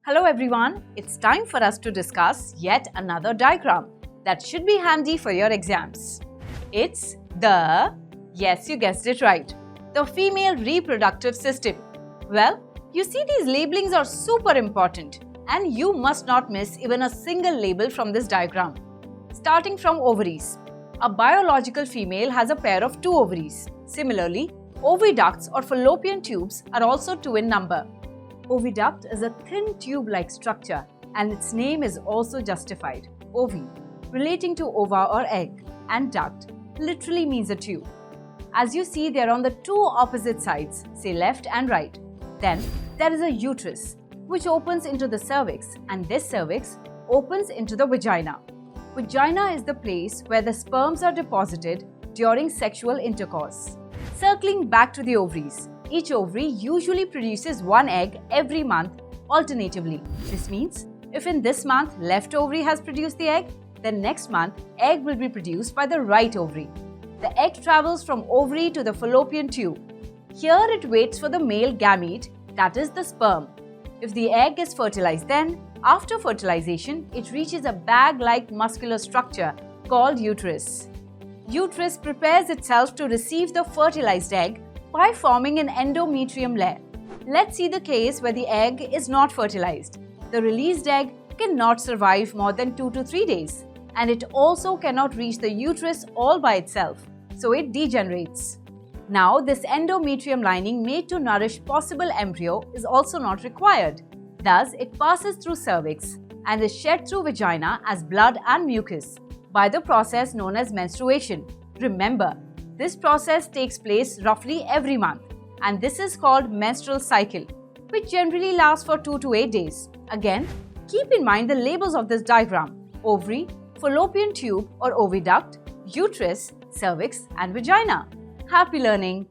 Hello everyone, it's time for us to discuss yet another diagram that should be handy for your exams. It's yes, you guessed it right, the female reproductive system. Well, you see, these labelings are super important and you must not miss even a single label from this diagram. Starting from ovaries. A biological female has a pair of 2 ovaries. Similarly, oviducts or fallopian tubes are also 2 in number. Oviduct is a thin tube-like structure and its name is also justified. Ovi, relating to ova or egg, and duct literally means a tube. As you see, they are on the 2 opposite sides, say left and right. Then there is a uterus, which opens into the cervix, and this cervix opens into the vagina. Vagina is the place where the sperms are deposited during sexual intercourse. Circling back to the ovaries, each ovary usually produces 1 egg every month alternatively. This means if in this month left ovary has produced the egg, then next month egg will be produced by the right ovary. The egg travels from ovary to the fallopian tube. Here it waits for the male gamete, that is the sperm. If the egg is fertilized, then after fertilization, it reaches a bag-like muscular structure called uterus. Uterus prepares itself to receive the fertilized egg by forming an endometrium layer. Let's see the case where the egg is not fertilized. The released egg cannot survive more than 2 to 3 days, and it also cannot reach the uterus all by itself, so it degenerates. Now, this endometrium lining made to nourish possible embryo is also not required. Thus, it passes through cervix and is shed through vagina as blood and mucus by the process known as menstruation. Remember, this process takes place roughly every month, and this is called menstrual cycle, which generally lasts for 2 to 8 days. Again, keep in mind the labels of this diagram: ovary, fallopian tube or oviduct, uterus, cervix and vagina. Happy learning!